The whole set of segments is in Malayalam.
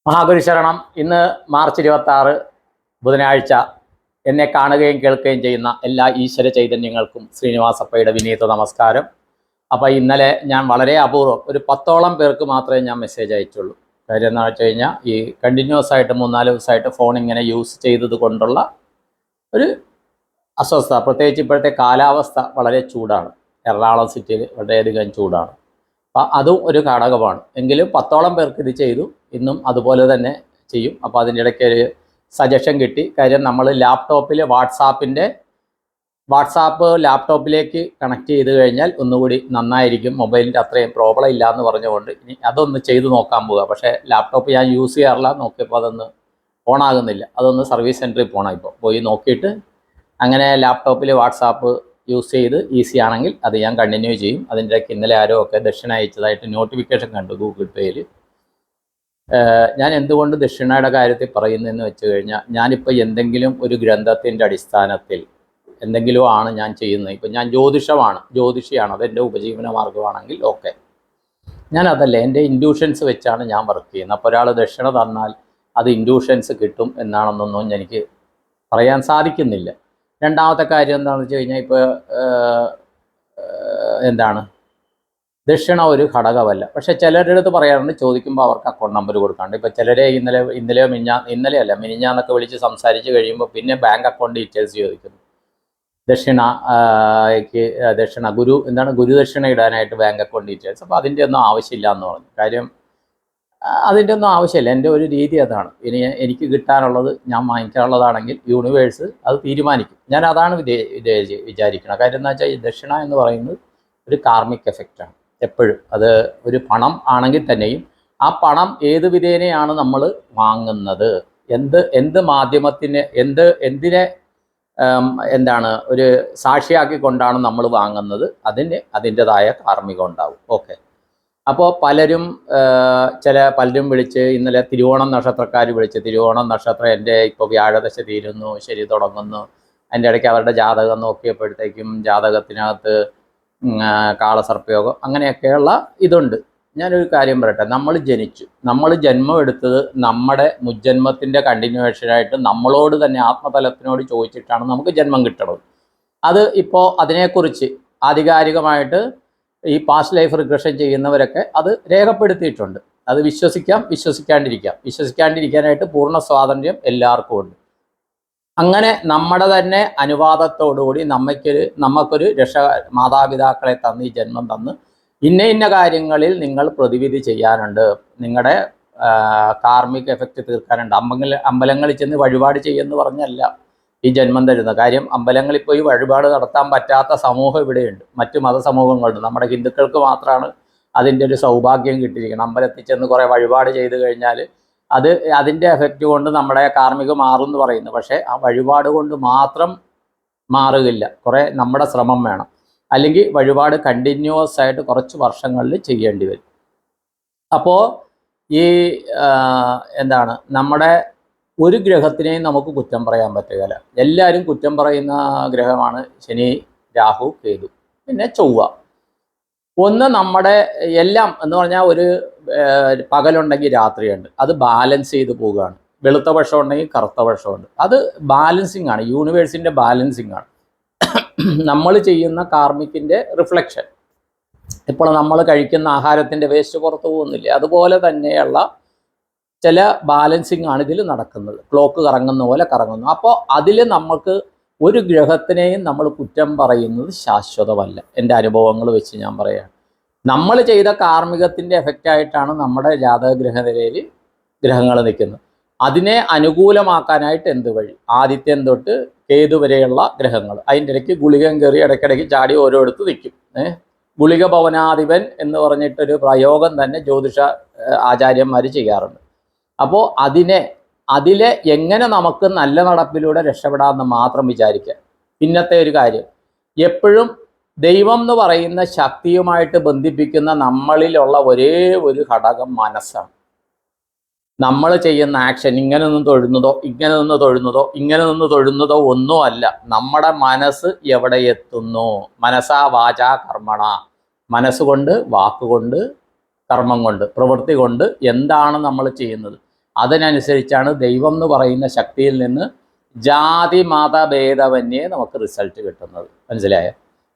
മഹാഗുരു ശരണം. ഇന്ന് മാർച്ച് 26 ബുധനാഴ്ച. എന്നെ കാണുകയും കേൾക്കുകയും ചെയ്യുന്ന എല്ലാ ഈശ്വര ചൈതന്യങ്ങൾക്കും ശ്രീനിവാസപ്പയുടെ വിനീത നമസ്കാരം. അപ്പോൾ ഇന്നലെ ഞാൻ വളരെ അപൂർവം ഒരു 10ഓളം പേർക്ക് മാത്രമേ ഞാൻ മെസ്സേജ് അയച്ചുള്ളൂ. കാര്യം എന്താണെന്ന് വെച്ച് കഴിഞ്ഞാൽ ഈ കണ്ടിന്യൂസ് ആയിട്ട് 3-4 ദിവസമായിട്ട് ഫോൺ ഇങ്ങനെ യൂസ് ചെയ്തത് കൊണ്ടുള്ള ഒരു അസ്വസ്ഥത. പ്രത്യേകിച്ച് ഇപ്പോഴത്തെ കാലാവസ്ഥ വളരെ ചൂടാണ്. എറണാകുളം സിറ്റിയിൽ വളരെയധികം ചൂടാണ്. അപ്പം അതും ഒരു ഘടകമാണ്. എങ്കിലും 10ഓളം പേർക്ക് ഇത് ചെയ്തു. ഇന്നും അതുപോലെ തന്നെ ചെയ്യും. അപ്പോൾ അതിൻ്റെ ഇടയ്ക്ക് ഒരു സജഷൻ കിട്ടി. കാര്യം നമ്മൾ ലാപ്ടോപ്പിൽ വാട്സാപ്പ് ലാപ്ടോപ്പിലേക്ക് കണക്ട് ചെയ്ത് കഴിഞ്ഞാൽ ഒന്നുകൂടി നന്നായിരിക്കും, മൊബൈലിൻ്റെ അത്രയും പ്രോബ്ലം ഇല്ല എന്ന് പറഞ്ഞുകൊണ്ട് ഇനി അതൊന്ന് ചെയ്ത് നോക്കാൻ പോവുക. പക്ഷേ ലാപ്ടോപ്പ് ഞാൻ യൂസ് ചെയ്യാറില്ല. നോക്കിയപ്പോൾ അതൊന്ന് ഓണാകുന്നില്ല. അതൊന്ന് സർവീസ് സെൻറ്ററിൽ പോകണം. ഇപ്പോൾ പോയി നോക്കിയിട്ട് അങ്ങനെ ലാപ്ടോപ്പിൽ വാട്സാപ്പ് യൂസ് ചെയ്ത് ഈസി ആണെങ്കിൽ അത് ഞാൻ കണ്ടിന്യൂ ചെയ്യും. അതിൻ്റെ ഇടയ്ക്ക് ഇന്നലെ ആരോ ഒക്കെ ദക്ഷിണ അയച്ചതായിട്ട് നോട്ടിഫിക്കേഷൻ കണ്ടു ഗൂഗിൾ പേയിൽ. ഞാൻ എന്തുകൊണ്ട് ദക്ഷിണയുടെ കാര്യത്തിൽ പറയുന്നതെന്ന് വെച്ച് കഴിഞ്ഞാൽ, ഞാനിപ്പോൾ എന്തെങ്കിലും ഒരു ഗ്രന്ഥത്തിൻ്റെ അടിസ്ഥാനത്തിൽ എന്തെങ്കിലും ആണ് ഞാൻ ചെയ്യുന്നത്. ഇപ്പം ഞാൻ ജ്യോതിഷിയാണ്, അതെൻ്റെ ഉപജീവന മാർഗമാണെങ്കിൽ ഓക്കെ. ഞാനതല്ല, എൻ്റെ ഇൻഡ്യൂഷൻസ് വെച്ചാണ് ഞാൻ വർക്ക് ചെയ്യുന്നത്. അപ്പോൾ ഒരാൾ ദക്ഷിണ തന്നാൽ അത് ഇൻഡ്യൂഷൻസ് കിട്ടും എന്നാണെന്നൊന്നും എനിക്ക് പറയാൻ സാധിക്കുന്നില്ല. രണ്ടാമത്തെ കാര്യം എന്താണെന്ന് വെച്ച് കഴിഞ്ഞാൽ, ഇപ്പോൾ ദക്ഷിണ ഒരു ഘടകമല്ല. പക്ഷേ ചിലരുടെ അടുത്ത് പറയാറുണ്ട്, ചോദിക്കുമ്പോൾ അവർക്ക് അക്കൗണ്ട് നമ്പർ കൊടുക്കാണ്ട്. ഇപ്പോൾ ചിലരെ ഇന്നലെയല്ല മിനിഞ്ഞാന്നൊക്കെ വിളിച്ച് സംസാരിച്ച് കഴിയുമ്പോൾ പിന്നെ ബാങ്ക് അക്കൗണ്ട് ഡീറ്റെയിൽസ് ചോദിക്കുന്നു. ഗുരുദക്ഷിണ ഇടാനായിട്ട് ബാങ്ക് അക്കൗണ്ട് ഡീറ്റെയിൽസ്. അപ്പോൾ അതിൻ്റെ ഒന്നും ആവശ്യമില്ല എന്ന് പറഞ്ഞു. കാര്യം അതിൻ്റെ ഒന്നും ആവശ്യമില്ല. എൻ്റെ ഒരു രീതി അതാണ്. ഇനി എനിക്ക് കിട്ടാനുള്ളത് ഞാൻ വാങ്ങിക്കാനുള്ളതാണെങ്കിൽ യൂണിവേഴ്സ് അത് തീരുമാനിക്കും. ഞാൻ അതാണ് വിചാരിക്കണം. കാര്യം എന്താ വെച്ചാൽ, ഈ ദക്ഷിണ എന്ന് പറയുന്നത് ഒരു കാർമിക് എഫക്റ്റാണ്. എപ്പോഴും അത് ഒരു പണം ആണെങ്കിൽ തന്നെയും ആ പണം ഏത് വിധേനയാണ് നമ്മൾ വാങ്ങുന്നത്, എന്ത് മാധ്യമത്തിന് എന്തിനെ ഒരു സാക്ഷിയാക്കിക്കൊണ്ടാണ് നമ്മൾ വാങ്ങുന്നത്, അതിൻ്റെതായ കാർമികം ഉണ്ടാവും. ഓക്കെ. അപ്പോൾ പലരും വിളിച്ച്, ഇന്നലെ തിരുവോണം നക്ഷത്രക്കാർ വിളിച്ച്, തിരുവോണം നക്ഷത്രം എൻ്റെ ഇപ്പോൾ വ്യാഴദശ തീരുന്നു, ശരി തുടങ്ങുന്നു. അതിൻ്റെ ഇടയ്ക്ക് അവരുടെ ജാതകം നോക്കിയപ്പോഴത്തേക്കും ജാതകത്തിനകത്ത് കാളസർപ്പയോഗം അങ്ങനെയൊക്കെയുള്ള ഇതുണ്ട്. ഞാനൊരു കാര്യം പറയട്ടെ, നമ്മൾ ജന്മം എടുത്തത് നമ്മുടെ മുജ്ജന്മത്തിൻ്റെ കണ്ടിന്യൂവേഷനായിട്ട് നമ്മളോട് തന്നെ ആത്മതലത്തിനോട് ചോദിച്ചിട്ടാണ് നമുക്ക് ജന്മം കിട്ടുന്നത്. അത് ഇപ്പോൾ അതിനെക്കുറിച്ച് ആധികാരികമായിട്ട് ഈ പാസ്റ്റ് ലൈഫ് റിഗ്രഷൻ ചെയ്യുന്നവരൊക്കെ അത് രേഖപ്പെടുത്തിയിട്ടുണ്ട്. അത് വിശ്വസിക്കാം, വിശ്വസിക്കാണ്ടിരിക്കാനായിട്ട് പൂർണ്ണ സ്വാതന്ത്ര്യം എല്ലാവർക്കും ഉണ്ട്. അങ്ങനെ നമ്മുടെ തന്നെ അനുവാദത്തോടുകൂടി നമുക്കൊരു മാതാപിതാക്കളെ തന്ന് ഈ ജന്മം തന്ന് ഇന്ന കാര്യങ്ങളിൽ നിങ്ങൾ പ്രതിവിധി ചെയ്യാനുണ്ട്, നിങ്ങളുടെ കാർമിക് എഫക്റ്റ് തീർക്കാനുണ്ട്. അമ്പലങ്ങളിൽ ചെന്ന് വഴിപാട് ചെയ്യുമെന്ന് പറഞ്ഞല്ല ഈ ജന്മം തരുന്ന കാര്യം. അമ്പലങ്ങളിൽ പോയി വഴിപാട് നടത്താൻ പറ്റാത്ത സമൂഹം ഇവിടെയുണ്ട്, മറ്റു മതസമൂഹങ്ങളുണ്ട്. നമ്മുടെ ഹിന്ദുക്കൾക്ക് മാത്രമാണ് അതിൻ്റെ ഒരു സൗഭാഗ്യം കിട്ടിയിരിക്കണം. അമ്പലത്തിൽ ചെന്ന് കുറേ വഴിപാട് ചെയ്ത് കഴിഞ്ഞാൽ അതിൻ്റെ എഫക്റ്റ് കൊണ്ട് നമ്മുടെ കാർമികം മാറും എന്ന് പറയുന്നു. പക്ഷേ ആ വഴിപാട് കൊണ്ട് മാത്രം മാറുകയില്ല, കുറേ നമ്മുടെ ശ്രമം വേണം. അല്ലെങ്കിൽ വഴിപാട് കണ്ടിന്യൂസ് ആയിട്ട് കുറച്ച് വർഷങ്ങളിൽ ചെയ്യേണ്ടി വരും. അപ്പോൾ ഈ നമ്മുടെ ഒരു ഗ്രഹത്തിനെയും നമുക്ക് കുറ്റം പറയാൻ പറ്റുകയില്ല. എല്ലാവരും കുറ്റം പറയുന്ന ഗ്രഹമാണ് ശനി, രാഹു, കേതു, പിന്നെ ചൊവ്വ. നമ്മുടെ എല്ലാം എന്ന് പറഞ്ഞാൽ ഒരു പകലുണ്ടെങ്കിൽ രാത്രിയുണ്ട്, അത് ബാലൻസ് ചെയ്ത് പോവുകയാണ്. വെളുത്ത പക്ഷം ഉണ്ടെങ്കിൽ കറുത്ത പക്ഷമുണ്ട്. അത് ബാലൻസിങ് ആണ്, യൂണിവേഴ്സിൻ്റെ ബാലൻസിങ് ആണ്. നമ്മൾ ചെയ്യുന്ന കാർമിക്കിൻ്റെ റിഫ്ലക്ഷൻ. ഇപ്പോൾ നമ്മൾ കഴിക്കുന്ന ആഹാരത്തിൻ്റെ വേസ്റ്റ് പുറത്തു പോകുന്നില്ലേ, അതുപോലെ തന്നെയുള്ള ചില ബാലൻസിങ് ആണ് ഇതിൽ നടക്കുന്നത്. ക്ലോക്ക് കറങ്ങുന്ന പോലെ കറങ്ങുന്നു. അപ്പോൾ അതിൽ നമുക്ക് ഒരു ഗ്രഹത്തിനെയും നമ്മൾ കുറ്റം പറയുന്നത് ശാശ്വതമല്ല. എൻ്റെ അനുഭവങ്ങൾ വെച്ച് ഞാൻ പറയുകയാണ്. നമ്മൾ ചെയ്ത കാർമികത്തിൻ്റെ എഫക്റ്റായിട്ടാണ് നമ്മുടെ ജാതകഗ്രഹനിലയിൽ ഗ്രഹങ്ങൾ നിൽക്കുന്നത്. അതിനെ അനുകൂലമാക്കാനായിട്ട് എന്ത് വഴി? ആദിത്യൻ തൊട്ട് കേതു വരെയുള്ള ഗ്രഹങ്ങൾ, അതിൻ്റെ ഇടയ്ക്ക് ഗുളികം കയറി ഇടയ്ക്കിടയ്ക്ക് ചാടി ഓരോടുത്ത് നിൽക്കും. ഗുളിക ഭവനാധിപൻ എന്ന് പറഞ്ഞിട്ടൊരു പ്രയോഗം തന്നെ ജ്യോതിഷ ആചാര്യന്മാർ ചെയ്യാറുണ്ട്. അപ്പോൾ അതിലെ എങ്ങനെ നമുക്ക് നല്ല നടപ്പിലൂടെ രക്ഷപ്പെടാമെന്ന് മാത്രം വിചാരിക്കുക. പിന്നത്തെ ഒരു കാര്യം, എപ്പോഴും ദൈവം എന്ന് പറയുന്ന ശക്തിയുമായിട്ട് ബന്ധിപ്പിക്കുന്ന നമ്മളിലുള്ള ഒരേ ഒരു ഘടകം മനസ്സാണ്. നമ്മൾ ചെയ്യുന്ന ആക്ഷൻ ഇങ്ങനെ നിന്ന് തൊഴുന്നതോ ഒന്നുമല്ല. നമ്മുടെ മനസ്സ് എവിടെ എത്തുന്നു, മനസ്സാ വാചാ കർമ്മണ, മനസ്സുകൊണ്ട്, വാക്കുകൊണ്ട്, കർമ്മം കൊണ്ട്, പ്രവൃത്തി കൊണ്ട് എന്താണ് നമ്മൾ ചെയ്യുന്നത്, അതിനനുസരിച്ചാണ് ദൈവം എന്ന് പറയുന്ന ശക്തിയിൽ നിന്ന് ജാതി മതഭേദമന്യേ നമുക്ക് റിസൾട്ട് കിട്ടുന്നത്. മനസ്സിലായോ?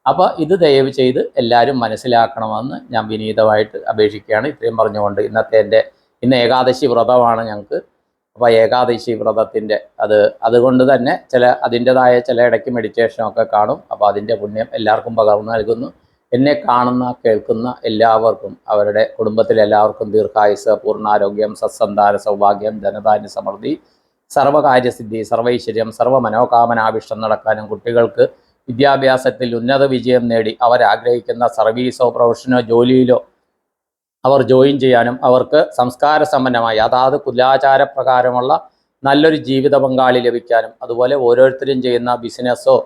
അപ്പോൾ ഇത് ദയവ് ചെയ്ത് എല്ലാവരും മനസ്സിലാക്കണമെന്ന് ഞാൻ വിനീതമായിട്ട് അപേക്ഷിക്കുകയാണ്. ഇത്രയും പറഞ്ഞുകൊണ്ട് ഇന്ന് ഏകാദശി വ്രതമാണ് ഞങ്ങൾക്ക്. അപ്പോൾ ഏകാദശി വ്രതത്തിൻ്റെ അതുകൊണ്ട് തന്നെ അതിൻ്റെതായ ചില ഇടയ്ക്ക് മെഡിറ്റേഷനൊക്കെ കാണും. അപ്പോൾ അതിൻ്റെ പുണ്യം എല്ലാവർക്കും പകർന്നു നൽകുന്നു. എന്നെ കാണുന്ന കേൾക്കുന്ന എല്ലാവർക്കും, അവരുടെ കുടുംബത്തിലെല്ലാവർക്കും ദീർഘായുസ്, പൂർണ്ണാരോഗ്യം, സത്സന്താന സൗഭാഗ്യം, ധനധാന്യ സമൃദ്ധി, സർവകാര്യസിദ്ധി, സർവൈശ്വര്യം, സർവ്വമനോകാമനാഭിഷ്ടം നടക്കാനും, കുട്ടികൾക്ക് വിദ്യാഭ്യാസത്തിൽ ഉന്നത വിജയം നേടി അവരാഗ്രഹിക്കുന്ന സർവീസോ പ്രൊഫഷനോ ജോലിയിലോ അവർ ജോയിൻ ചെയ്യാനും, അവർക്ക് സംസ്കാര സമ്പന്നമായ അതാത് കുലാചാരപ്രകാരമുള്ള നല്ലൊരു ജീവിത പങ്കാളി ലഭിക്കാനും, അതുപോലെ ഓരോരുത്തരും ചെയ്യുന്ന ബിസിനസ്സോ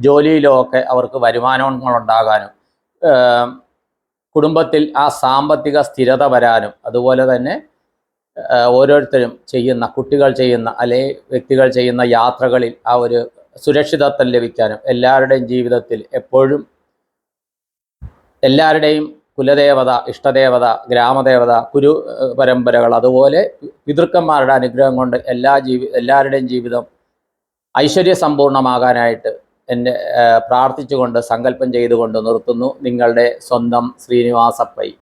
ജോലിയിലോ ഒക്കെ അവർക്ക് വരുമാനങ്ങളുണ്ടാകാനും, കുടുംബത്തിൽ ആ സാമ്പത്തിക സ്ഥിരത വരാനും, അതുപോലെ തന്നെ ഓരോരുത്തരും കുട്ടികൾ ചെയ്യുന്ന അല്ലെങ്കിൽ വ്യക്തികൾ ചെയ്യുന്ന യാത്രകളിൽ ആ ഒരു സുരക്ഷിതത്വം ലഭിക്കാനും, എല്ലാവരുടെയും ജീവിതത്തിൽ എപ്പോഴും എല്ലാവരുടെയും കുലദേവത, ഇഷ്ടദേവത, ഗ്രാമദേവത, കുരു പരമ്പരകൾ, അതുപോലെ പിതൃക്കന്മാരുടെ അനുഗ്രഹം കൊണ്ട് എല്ലാവരുടെയും ജീവിതം ഐശ്വര്യസമ്പൂർണമാകാനായിട്ട് പ്രാർത്ഥിച്ചുകൊണ്ട് സങ്കല്പം ചെയ്തുകൊണ്ട് നിർത്തുന്നു. നിങ്ങളുടെ സ്വന്തം ശ്രീനിവാസ പൈ.